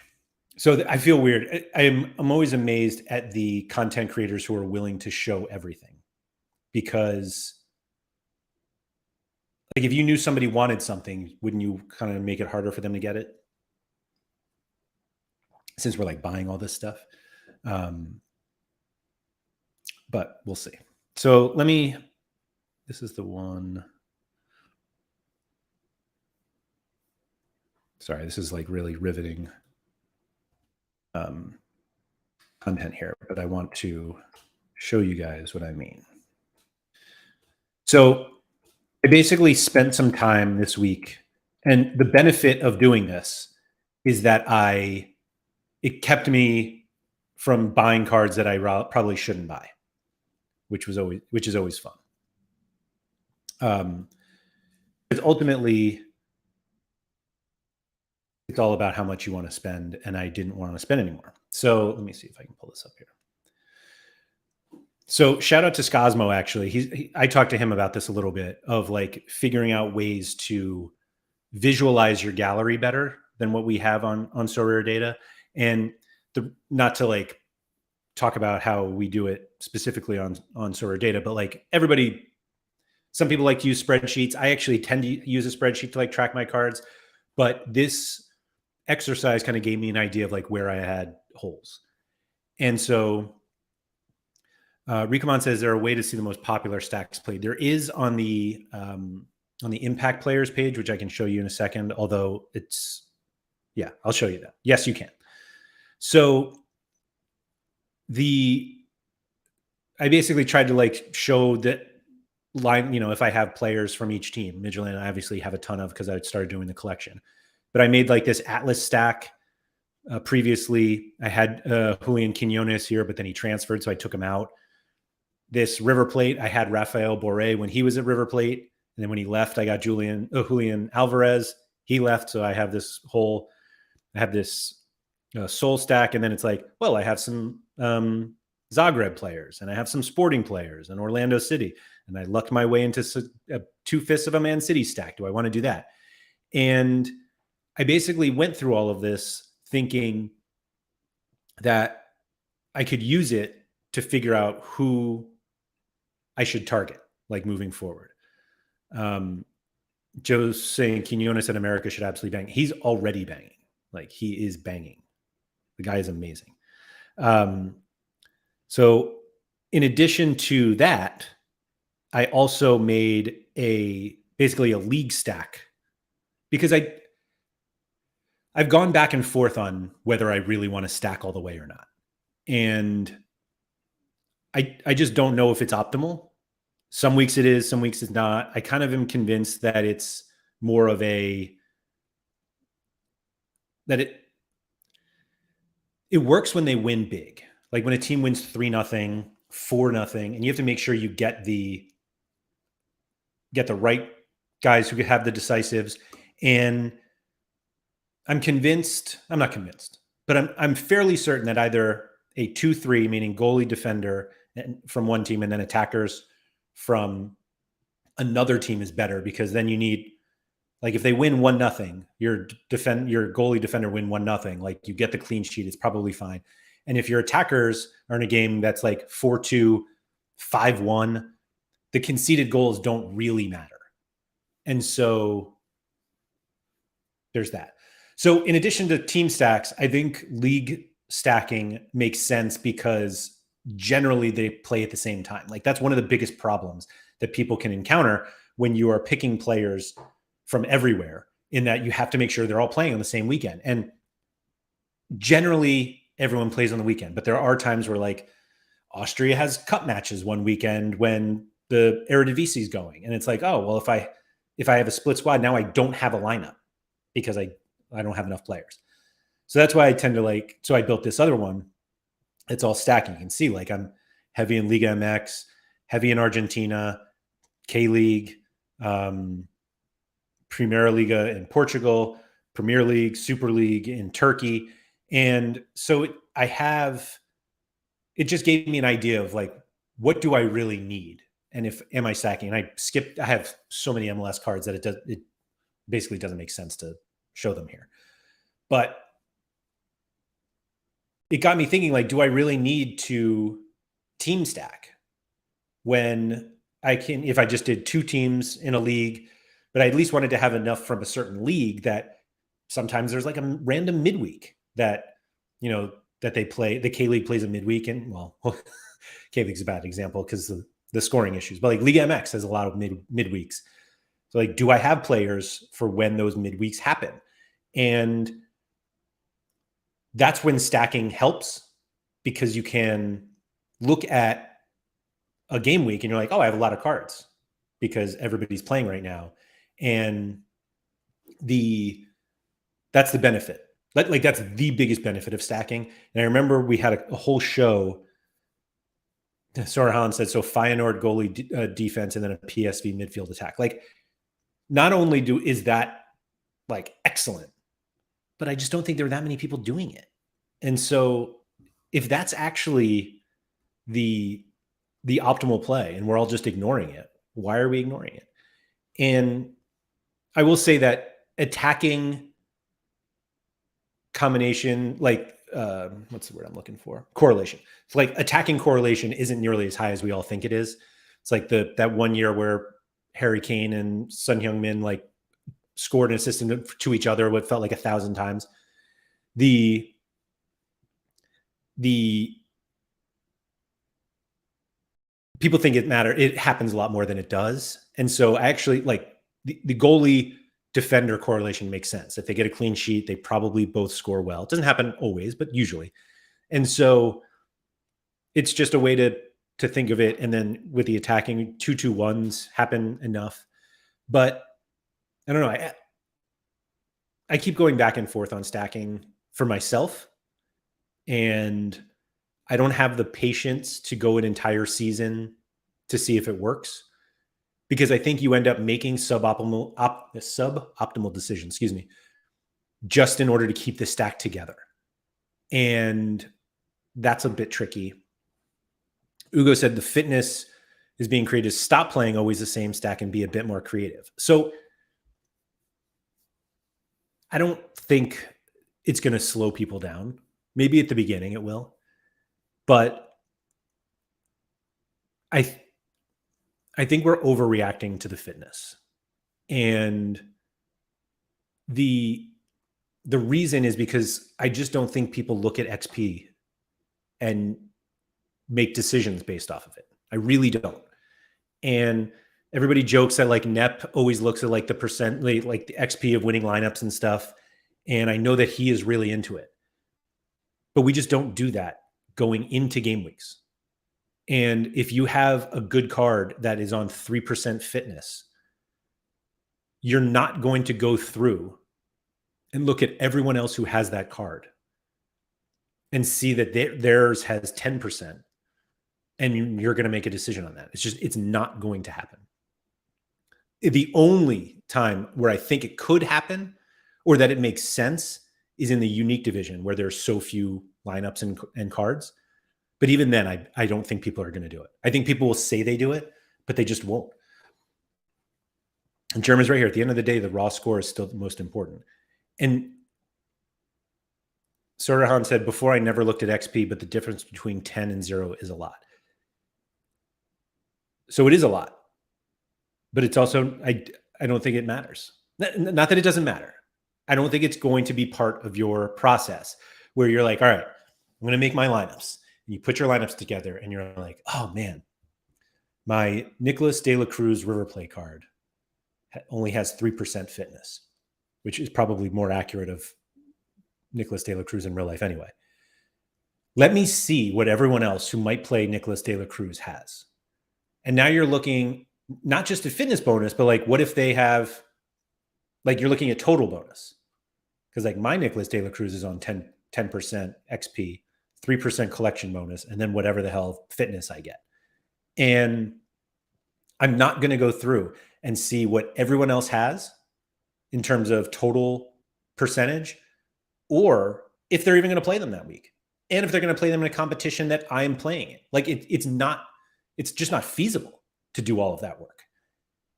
So I feel weird. I'm always amazed at the content creators who are willing to show everything, because like, if you knew somebody wanted something, wouldn't you kind of make it harder for them to get it? Since we're like buying all this stuff. But we'll see. So this is the one. Sorry, this is like really riveting content here, but I want to show you guys what I mean. So I basically spent some time this week, and the benefit of doing this is that it kept me from buying cards that I probably shouldn't buy, which is always fun. Because ultimately, it's all about how much you want to spend, and I didn't want to spend anymore. So let me see if I can pull this up here. So shout out to Scosmo, actually. I talked to him about this a little bit, of like figuring out ways to visualize your gallery better than what we have on Sorare data. And not to like talk about how we do it specifically on Sorare data, but like some people like to use spreadsheets. I actually tend to use a spreadsheet to like track my cards, but this exercise kind of gave me an idea of like where I had holes. And so Ricamon says, there a way to see the most popular stacks played? There is on the impact players page, which I can show you in a second, although I'll show you that. Yes, you can. So I basically tried to like show that line, if I have players from each team. Midtjylland, I obviously have a ton of, because I started doing the collection. But I made like this Atlas stack. Previously, I had Julian Quinones here, but then he transferred, so I took him out. This River Plate, I had Rafael Borré when he was at River Plate. And then when he left, I got Julian Alvarez. He left, so I have this Soul stack. And then it's like, well, I have some Zagreb players, and I have some Sporting players, and Orlando City. And I lucked my way into 2/5 of a Man City stack. Do I want to do that? And I basically went through all of this thinking that I could use it to figure out who I should target, like moving forward. Joe's saying Quinones in America should absolutely bang. He's already banging. Like, he is banging. The guy is amazing. So in addition to that, I also made basically a league stack, because I've gone back and forth on whether I really want to stack all the way or not. And I just don't know if it's optimal. Some weeks it is, some weeks it's not. I kind of am convinced that it's more of that it works when they win big. Like when a team wins 3-0, 4-0, and you have to make sure you get the right guys who could have the decisives. And I'm not convinced, but I'm fairly certain that either a 2-3, meaning goalie, defender from one team, and then attackers from another team is better, because then you need, like, if they win 1-0, your goalie defender win 1-0, like, you get the clean sheet, it's probably fine. And if your attackers are in a game that's like 4-2, 5-1, the conceded goals don't really matter. And so there's that. So in addition to team stacks, I think league stacking makes sense because generally they play at the same time. Like, that's one of the biggest problems that people can encounter when you are picking players from everywhere, in that you have to make sure they're all playing on the same weekend. And generally everyone plays on the weekend, but there are times where, like, Austria has cup matches one weekend when the Eredivisie is going. And it's like, oh, well, if I have a split squad, now I don't have a lineup because I don't have enough players. So that's why I tend to so I built this other one. It's all stacking. You can see, like, I'm heavy in Liga MX, heavy in Argentina, K-League, Primera Liga in Portugal, Premier League, Super League in Turkey. And so it just gave me an idea of, like, what do I really need? And am I stacking? And I have so many MLS cards that it basically doesn't make sense to show them here. But it got me thinking, like, do I really need to team stack when if I just did 2 teams in a league, but I at least wanted to have enough from a certain league that sometimes there's like a random midweek that, that they play. The K-League plays a midweek, and, well, K-League's a bad example because the scoring issues, but like Liga MX has a lot of midweeks. So, like, do I have players for when those midweeks happen? And that's when stacking helps, because you can look at a game week and you're like, oh, I have a lot of cards because everybody's playing right now. And that's the benefit. Like, that's the biggest benefit of stacking. And I remember we had a whole show. Sorare Holland said, so Feyenoord goalie defense and then a PSV midfield attack. Like, not only is that, like, excellent, but I just don't think there are that many people doing it. And so if that's actually the optimal play and we're all just ignoring it, why are we ignoring it? And I will say that attacking combination, like, what's the word I'm looking for? Correlation. It's like attacking correlation isn't nearly as high as we all think it is. It's like that one year where Harry Kane and Son Heung-min, like, scored and assisted to each other what felt like 1,000 times. The people think it happens a lot more than it does. And so I actually, like, the goalie defender correlation makes sense. If they get a clean sheet, they probably both score well. It doesn't happen always, but usually. And so it's just a way to think of it. And then with the attacking, 2-2-1s happen enough. But I don't know. I keep going back and forth on stacking for myself, and I don't have the patience to go an entire season to see if it works, because I think you end up making suboptimal decisions, just in order to keep the stack together. And that's a bit tricky. Ugo said the fitness is being created. Stop playing always the same stack and be a bit more creative. So I don't think it's going to slow people down. Maybe at the beginning it will, but I think we're overreacting to the fitness. And the reason is because I just don't think people look at XP and make decisions based off of it. I really don't. And everybody jokes that like Nep always looks at like the percent, like the XP of winning lineups and stuff. And I know that he is really into it. But we just don't do that going into game weeks. And if you have a good card that is on 3% fitness, you're not going to go through and look at everyone else who has that card and see that theirs has 10%. And you're going to make a decision on that. It's not going to happen. The only time where I think it could happen or that it makes sense is in the unique division where there's so few lineups and cards. But even then, I don't think people are going to do it. I think people will say they do it, but they just won't. And German's right here. At the end of the day, the raw score is still the most important. And Sorare said, before I never looked at XP, but the difference between 10 and 0 is a lot. So it is a lot. But it's also, I don't think it matters. Not that it doesn't matter. I don't think it's going to be part of your process where you're like, all right, I'm going to make my lineups. And you put your lineups together and you're like, oh man, my Nicholas De La Cruz River Play card only has 3% fitness, which is probably more accurate of Nicholas De La Cruz in real life anyway. Let me see what everyone else who might play Nicholas De La Cruz has. And now you're looking not just at fitness bonus, but like, what if they have, like you're looking at total bonus? Because like my Nicholas De La Cruz is on 10% XP, 3% collection bonus, and then whatever the hell fitness I get. And I'm not going to go through and see what everyone else has in terms of total percentage, or if they're even going to play them that week. And if they're going to play them in a competition that I'm playing in. Like it's just not feasible to do all of that work.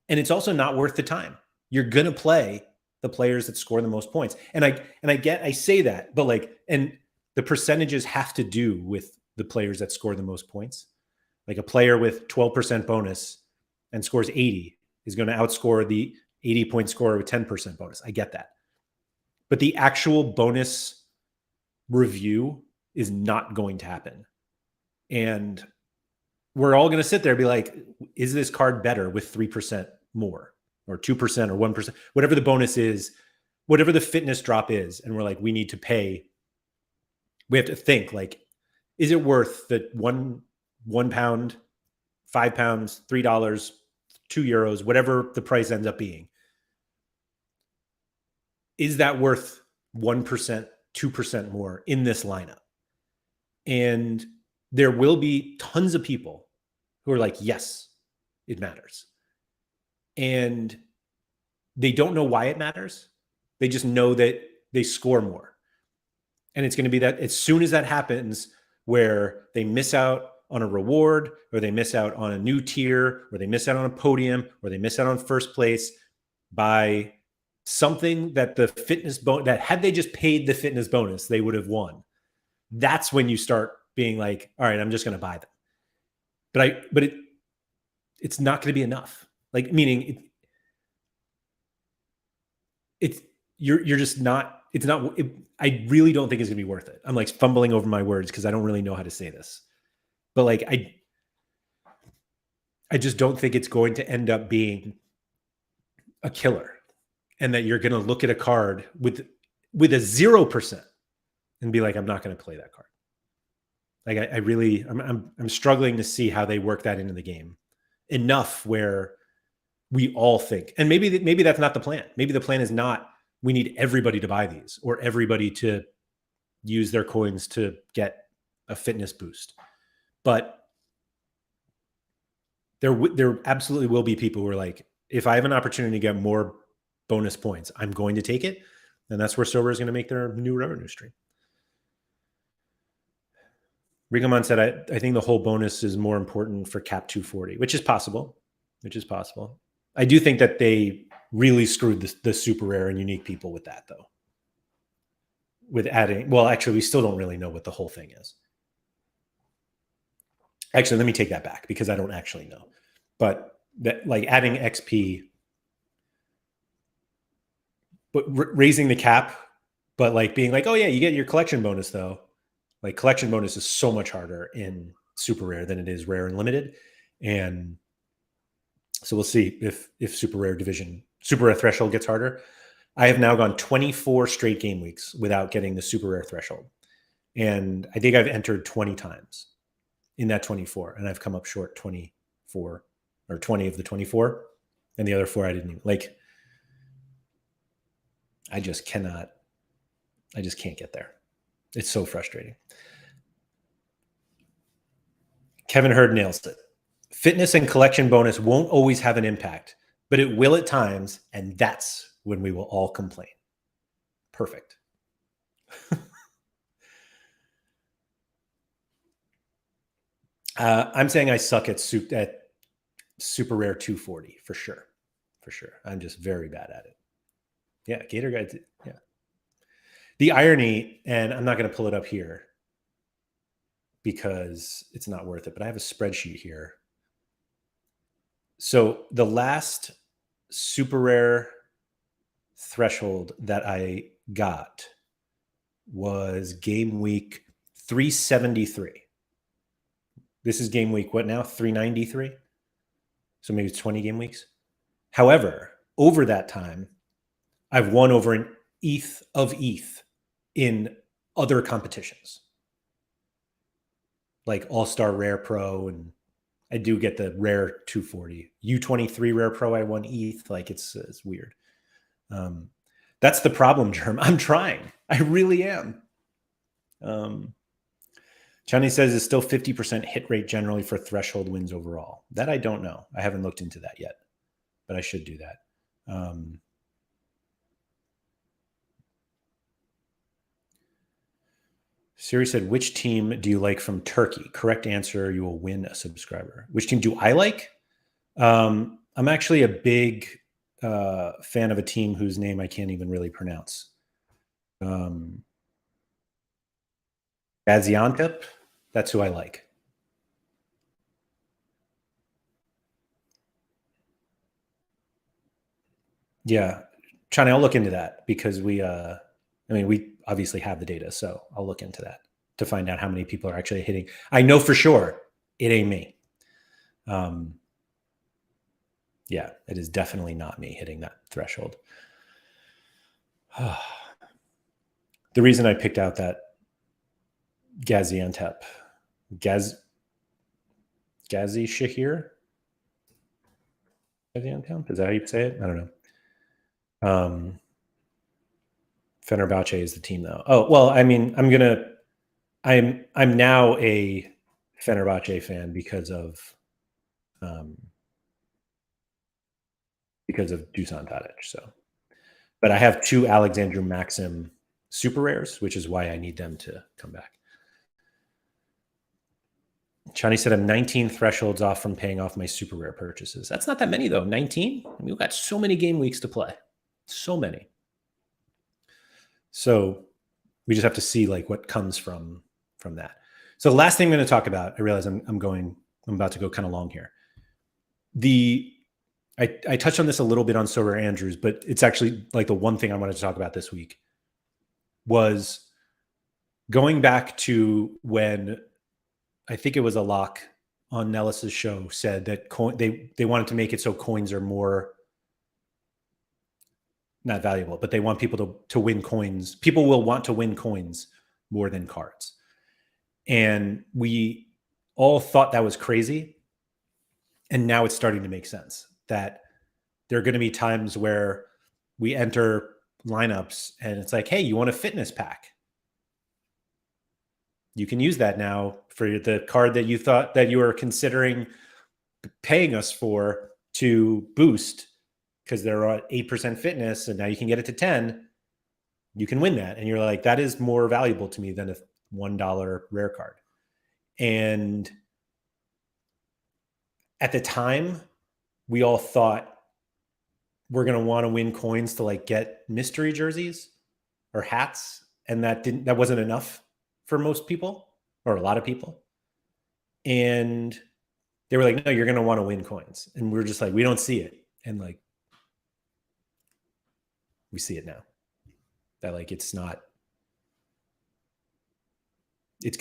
And it's also not worth the time. You're going to play the players that score the most points. And I say that, but like, and the percentages have to do with the players that score the most points. Like a player with 12% bonus and scores 80 is going to outscore the 80-point scorer with 10% bonus. I get that. But the actual bonus review is not going to happen. And we're all going to sit there and be like, is this card better with 3% more or 2% or 1%, whatever the bonus is, whatever the fitness drop is. And we're like, we need to pay. We have to think like, is it worth the one pound, 5 pounds, $3, €2, whatever the price ends up being? Is that worth 1%, 2% more in this lineup? And there will be tons of people who are like, yes, it matters. And they don't know why it matters. They just know that they score more. And it's going to be that as soon as that happens, where they miss out on a reward, or they miss out on a new tier, or they miss out on a podium, or they miss out on first place by something that the fitness bonus, that had they just paid the fitness bonus, they would have won. That's when you start being like, all right, I'm just going to buy them. But it's not going to be enough. Like, meaning you're just not, it's not, I really don't think it's going to be worth it. I'm like fumbling over my words because I don't really know how to say this. But like, I just don't think it's going to end up being a killer, and that you're going to look at a card with a 0% and be like, I'm not going to play that card. Like I'm struggling to see how they work that into the game enough where we all think, and maybe that's not the plan. Maybe the plan is not, we need everybody to buy these or everybody to use their coins to get a fitness boost. But there absolutely will be people who are like, if I have an opportunity to get more bonus points, I'm going to take it. And that's where Sorare is going to make their new revenue stream. Rigamon said, I think the whole bonus is more important for cap 240, which is possible. I do think that they really screwed the super rare and unique people with that, though. With adding, well, actually, we still don't really know what the whole thing is. Actually, let me take that back because I don't actually know. But that, like, adding XP but raising the cap, but like being like, oh yeah, you get your collection bonus though. Like collection bonus is so much harder in super rare than it is rare and limited. And so we'll see if super rare threshold gets harder. I have now gone 24 straight game weeks without getting the super rare threshold. And I think I've entered 20 times in that 24, and I've come up short 24 or 20 of the 24. And the other 4 I didn't even like. I just can't get there. It's so frustrating. Kevin Hurd nails it. Fitness and collection bonus won't always have an impact, but it will at times, and that's when we will all complain. Perfect. I'm saying I suck at super rare 240 for sure. For sure. I'm just very bad at it. Yeah, Gator Guide. Yeah. The irony, and I'm not going to pull it up here because it's not worth it, but I have a spreadsheet here. So the last super rare threshold that I got was game week 373. This is game week, what now? 393? So maybe it's 20 game weeks. However, over that time, I've won over an ETH of ETH in other competitions, like All-Star Rare Pro, and I do get the rare 240. U23 Rare Pro, I won ETH. Like it's weird. That's the problem, Germ. I'm trying. I really am. Johnny says it's still 50% hit rate generally for threshold wins overall. That I don't know. I haven't looked into that yet, but I should do that. Siri said, which team do you like from Turkey? Correct answer, you will win a subscriber. Which team do I like? I'm actually a big fan of a team whose name I can't even really pronounce. Gaziantep, that's who I like. Yeah, Chani, I'll look into that because we obviously have the data, so I'll look into that to find out how many people are actually hitting. I know for sure it ain't me. Yeah, it is definitely not me hitting that threshold. The reason I picked out that Gaziantep, Gazi Shahir, Gaziantep, is that how you say it? I don't know. Fenerbahce is the team though. Oh, well, I mean, I'm now a Fenerbahce fan because of Dusan Tadic. So, but I have 2 Alexandru Maxim super rares, which is why I need them to come back. Chani said I'm 19 thresholds off from paying off my super rare purchases. That's not that many though. 19? I mean, we've got so many game weeks to play. So many. So we just have to see like what comes from that. So the last thing I'm going to talk about, I realize I'm about to go kind of long here. I touched on this a little bit on Sorare Andrews, but it's actually like the one thing I wanted to talk about this week was going back to when I think it was a lock on Nellis's show said that they wanted to make it so coins are more not valuable, but they want people to win coins. People will want to win coins more than cards. And we all thought that was crazy. And now it's starting to make sense that there are going to be times where we enter lineups and it's like, hey, you want a fitness pack? You can use that now for the card that you thought that you were considering paying us for to boost because they're at 8% fitness and now you can get it to 10. You can win that. And you're like, that is more valuable to me than a $1 rare card. And at the time, we all thought we're going to want to win coins to like get mystery jerseys or hats. And that wasn't enough for most people or a lot of people. And they were like, no, you're going to want to win coins. And we're just like, we don't see it. And like, We see it now. That like it's going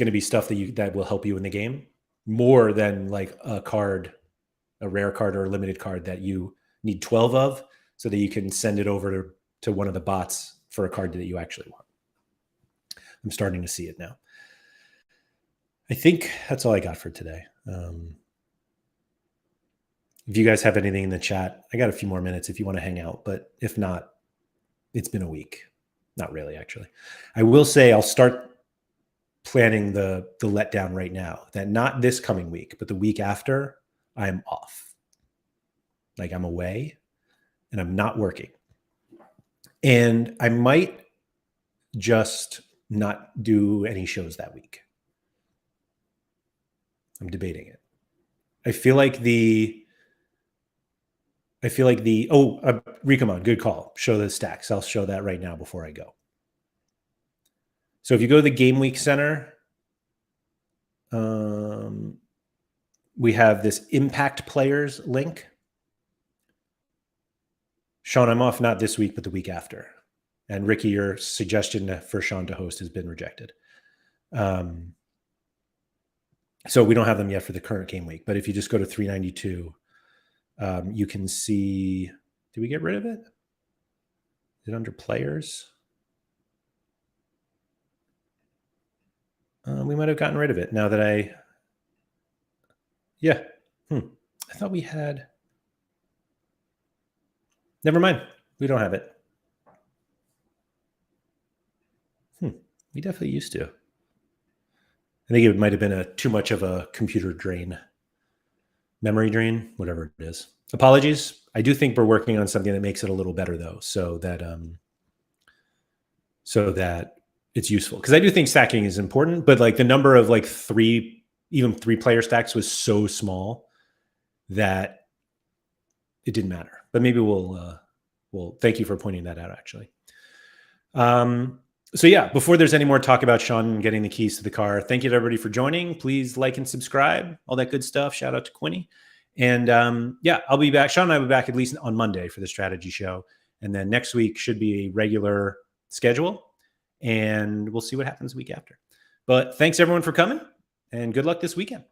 to be stuff that will help you in the game more than like a rare card or a limited card that you need 12 of so that you can send it over to one of the bots for a card that you actually want. I'm starting to see it now. I think that's all I got for today. If you guys have anything in the chat, I got a few more minutes if you want to hang out, but if not, it's been a week. Not really, actually. I will say I'll start planning the letdown right now, that not this coming week, but the week after, I'm off. Like I'm away and I'm not working. And I might just not do any shows that week. I'm debating it. I feel like Rikamon, good call. Show the stacks. I'll show that right now before I go. So if you go to the Game Week Center, we have this Impact Players link. Sean, I'm off not this week, but the week after. And Ricky, your suggestion for Sean to host has been rejected. So we don't have them yet for the current game week. But if you just go to 392, you can see, did we get rid of it? Is it under players? We might have gotten rid of it now that I thought we had, never mind. We don't have it. We definitely used to. I think it might have been too much of a computer drain, memory drain, whatever it is. Apologies. I do think we're working on something that makes it a little better though, so that it's useful. Because I do think stacking is important, but like the number of like three player stacks was so small that it didn't matter. But maybe we'll thank you for pointing that out actually. So yeah, before there's any more talk about Sean getting the keys to the car, thank you to everybody for joining. Please like and subscribe, all that good stuff. Shout out to Quinny. And I'll be back. Sean and I will be back at least on Monday for the strategy show. And then next week should be a regular schedule. And we'll see what happens the week after. But thanks everyone for coming and good luck this weekend.